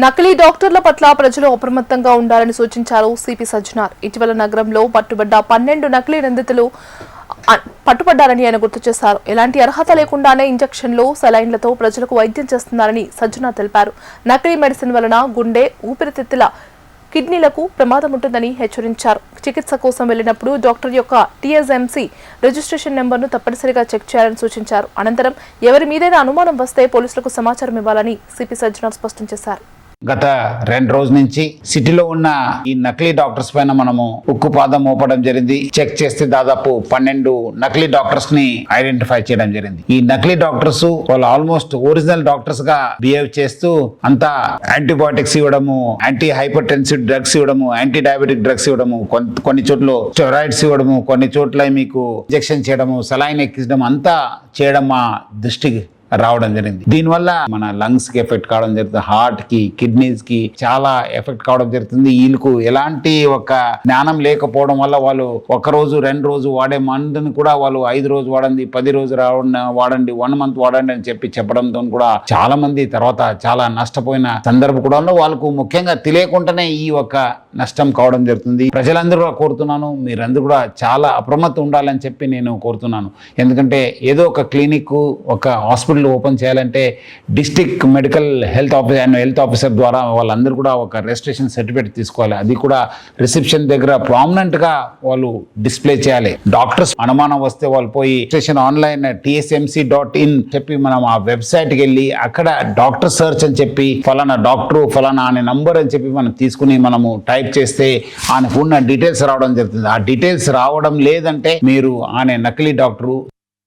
నకిలీ డాక్టర్ల పట్ల ప్రజలు అప్రమత్తంగా ఉండాలని సూచించారు సిపి సజ్జనార్. ఇటీవల నగరంలో పట్టుబడ్డ 12 నకిలీ నిందితులు పట్టుబడ్డారని ఆయన గుర్తు చేశారు. ఎలాంటి అర్హత లేకుండానే ఇంజెక్షన్లు, సెలైన్లతో ప్రజలకు వైద్యం చేస్తున్నారని సజ్జనార్ తెలిపారు. నకిలీ మెడిసిన్ వలన గుండె, ఊపిరితిత్తుల, కిడ్నీలకు ప్రమాదం ఉంటుందని హెచ్చరించారు. చికిత్స కోసం వెళ్లినప్పుడు డాక్టర్ యొక్క టీఎస్ఎంసీ రిజిస్ట్రేషన్ నెంబర్ను తప్పనిసరిగా చెక్ చేయాలని సూచించారు. అనంతరం ఎవరి మీదైనా అనుమానం వస్తే పోలీసులకు సమాచారం ఇవ్వాలని సిపి సజ్జనార్ స్పష్టం చేశారు. గత 2 రోజుల నుంచి సిటీలో ఉన్న ఈ నకిలీ డాక్టర్స్ పైన మనము ఉక్కుపాదం మోపడం జరిగింది. చెక్ చేస్తే దాదాపు 12 నకిలీ డాక్టర్స్ ని ఐడెంటిఫై చేయడం జరిగింది. ఈ నకిలీ డాక్టర్స్ వాళ్ళు ఆల్మోస్ట్ ఒరిజినల్ డాక్టర్స్ గా బిహేవ్ చేస్తూ అంతా యాంటీబయాటిక్స్ ఇవ్వడము, యాంటీ హైపర్టెన్సివ్ డ్రగ్స్ ఇవ్వడము, యాంటీ డయాబెటిక్ డ్రగ్స్ ఇవ్వడము, కొన్ని చోట్ల స్టెరాయిడ్స్ ఇవ్వడము, కొన్ని చోట్ల మీకు ఇంజెక్షన్ చేయడము, సలైన్ ఎక్కించడం అంతా చేయడం మా దృష్టికి రావడం జరిగింది. దీనివల్ల మన లంగ్స్ కి ఎఫెక్ట్ కావడం జరుగుతుంది, హార్ట్ కి, కిడ్నీస్ కి చాలా ఎఫెక్ట్ కావడం జరుగుతుంది. వీళ్ళకు ఎలాంటి ఒక జ్ఞానం లేకపోవడం వల్ల వాళ్ళు 1 రోజు 2 రోజు వాడే మందుని కూడా వాళ్ళు 5 రోజు వాడండి, 10 రోజు వాడండి, 1 మంత్ వాడండి అని చెప్పడంతో కూడా చాలా మంది తర్వాత చాలా నష్టపోయిన సందర్భం కూడా వాళ్ళకు ముఖ్యంగా తెలియకుండానే ఈ ఒక నష్టం కావడం జరుగుతుంది. ప్రజలందరూ కూడా కోరుతున్నాను, మీరందరూ కూడా చాలా అప్రమత్తం ఉండాలని చెప్పి నేను కోరుతున్నాను. ఎందుకంటే ఏదో ఒక క్లినిక్, ఒక హాస్పిటల్ ఓపెన్ చేయాలంటే డిస్ట్రిక్ట్ మెడికల్ హెల్త్ ఆఫీసర్ ద్వారా వాళ్ళందరూ కూడా ఒక రిజిస్ట్రేషన్ సర్టిఫికేట్ తీసుకోవాలి. అది కూడా రిసెప్షన్ దగ్గర ప్రామినెంట్ గా వాళ్ళు డిస్ప్లే చేయాలి. డాక్టర్స్ అనుమానం వస్తే వాళ్ళు పోయి రిజిస్ట్రేషన్ ఆన్లైన్ tsmc.in చెప్పి మనం ఆ వెబ్సైట్కి వెళ్ళి అక్కడ డాక్టర్ సర్చ్ అని చెప్పి ఫలానా డాక్టర్ ఫలానా అనే నంబర్ అని చెప్పి మనం తీసుకుని మనము టైప్ చేస్తే ఆయనకు ఉన్న డీటెయిల్స్ రావడం జరుగుతుంది. ఆ డీటెయిల్స్ రావడం లేదంటే మీరు ఆయన నకిలీ డాక్టరు